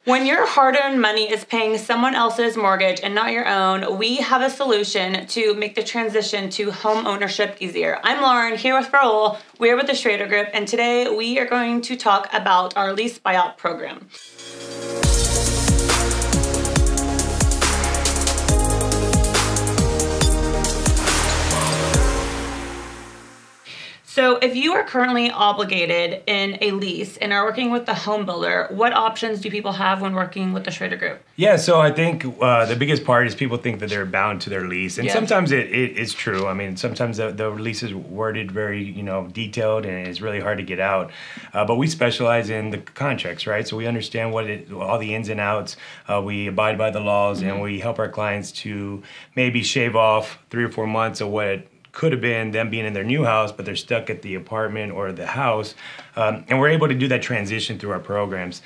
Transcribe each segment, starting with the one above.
When your hard-earned money is paying someone else's mortgage and not your own, we have a solution to make the transition to home ownership easier. I'm Lauren, here with Raul. We're with the Schrader Group, and today we are going to talk about our lease buyout program. So if you are currently obligated in a lease and are working with the home builder, what options do people have when working with the Schrader Group? Yeah, so I think the biggest part is people think that they're bound to their lease. And sometimes it is true. I mean, sometimes the lease is worded very, detailed and it's really hard to get out. But we specialize in the contracts, right? So we understand all the ins and outs. We abide by the laws and we help our clients to maybe shave off 3 or 4 months of what could have been them being in their new house, but they're stuck at the apartment or the house. And we're able to do that transition through our programs.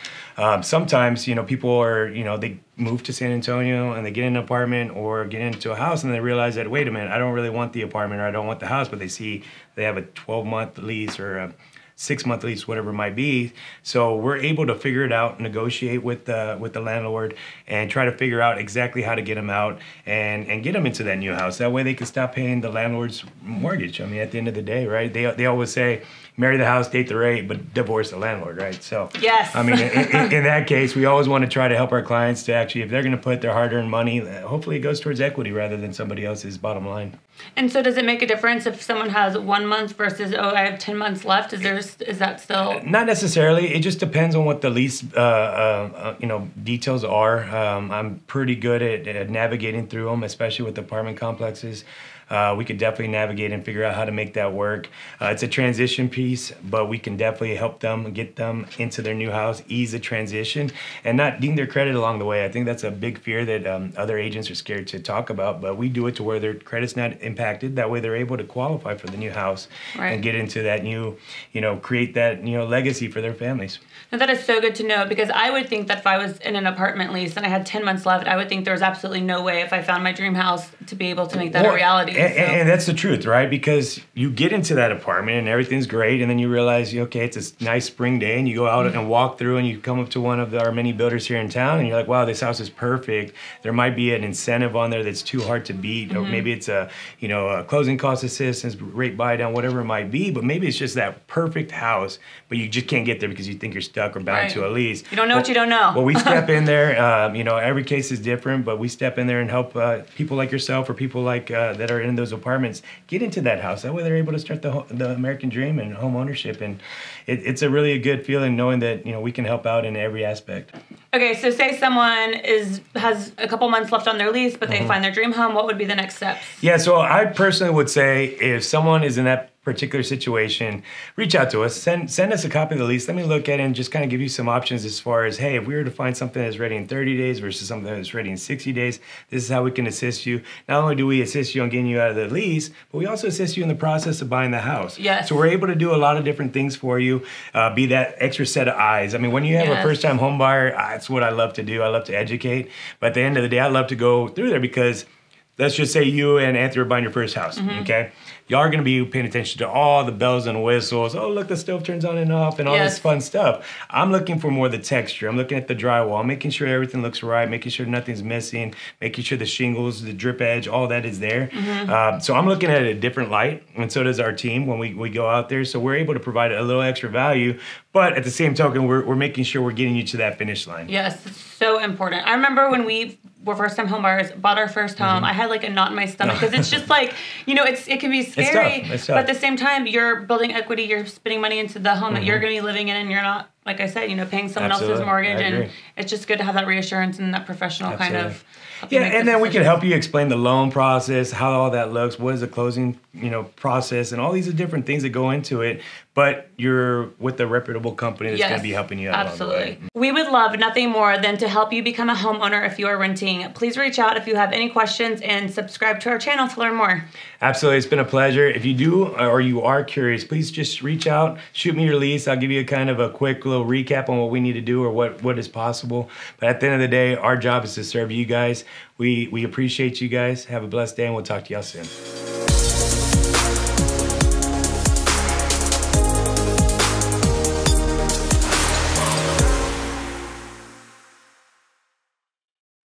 Sometimes, people are, they move to San Antonio and they get in an apartment or get into a house and they realize that, wait a minute, I don't really want the apartment or I don't want the house, but they see they have a 12-month lease or a 6-month lease, whatever it might be. So we're able to figure it out, negotiate with the landlord, and try to figure out exactly how to get them out and get them into that new house. That way they can stop paying the landlord's mortgage. I mean, at the end of the day, right? They always say, marry the house, date the rate, but divorce the landlord, right? So, yes. I mean, in that case, we always want to try to help our clients to actually, if they're going to put their hard-earned money, hopefully it goes towards equity rather than somebody else's bottom line. And so does it make a difference if someone has 1 month versus, oh, I have 10 months left? Is that still? Not necessarily. It just depends on what the lease, details are. I'm pretty good at navigating through them, especially with apartment complexes. We could definitely navigate and figure out how to make that work. It's a transition piece, but we can definitely help them get them into their new house, ease the transition, and not ding their credit along the way. I think that's a big fear that other agents are scared to talk about, but we do it to where their credit's not impacted. That way they're able to qualify for the new house and get into that new, create that, legacy for their families. Now that is so good to know, because I would think that if I was in an apartment lease and I had 10 months left, I would think there was absolutely no way if I found my dream house to be able to make that a reality. And that's the truth, right? Because you get into that apartment and everything's great, and then you realize, okay, it's a nice spring day, and you go out and walk through, and you come up to one of our many builders here in town, and you're like, wow, this house is perfect. There might be an incentive on there that's too hard to beat, or maybe it's a closing cost assistance, rate buy down, whatever it might be, but maybe it's just that perfect house, but you just can't get there because you think you're stuck or bound to a lease. You don't know what you don't know. Well, we step in there. Every case is different, but we step in there and help people like yourself or people like that are in those apartments get into that house. That way they're able to start the American dream and home ownership. And it's a really good feeling knowing that we can help out in every aspect. Okay, so say someone has a couple months left on their lease, but they find their dream home. What would be the next steps? Yeah, so I personally would say if someone is in that particular situation, reach out to us, send us a copy of the lease. Let me look at it and just kind of give you some options as far as, hey, if we were to find something that's ready in 30 days versus something that's ready in 60 days, this is how we can assist you. Not only do we assist you on getting you out of the lease, but we also assist you in the process of buying the house. Yes. So we're able to do a lot of different things for you, be that extra set of eyes. I mean, when you have a first-time home buyer, that's what I love to do. I love to educate. But at the end of the day, I love to go through there because let's just say you and Anthony are buying your first house, okay? Y'all are going to be paying attention to all the bells and whistles. Oh, look, the stove turns on and off and all this fun stuff. I'm looking for more of the texture. I'm looking at the drywall, making sure everything looks right, making sure nothing's missing, making sure the shingles, the drip edge, all that is there. So I'm looking at it a different light, and so does our team when we go out there. So we're able to provide a little extra value, but at the same token, we're making sure we're getting you to that finish line. Yes, it's so important. I remember when we were first-time home buyers, bought our first home, I had like a knot in my stomach because it's just like, it can be scary, it's tough. but at the same time, you're building equity, you're spending money into the home that you're going to be living in, and you're not, like I said, paying someone else's mortgage, and it's just good to have that reassurance and that professional kind of. Yeah, and then we can help you explain the loan process, how all that looks, what is the closing, process, and all these different things that go into it. But you're with a reputable company that's going to be helping you out. Absolutely. We would love nothing more than to help you become a homeowner if you are renting. Please reach out if you have any questions and subscribe to our channel to learn more. Absolutely. It's been a pleasure. If you do or you are curious, please just reach out, shoot me your lease. I'll give you a kind of a quick little recap on what we need to do or what is possible. But at the end of the day, our job is to serve you guys. We appreciate you guys. Have a blessed day, and we'll talk to y'all soon.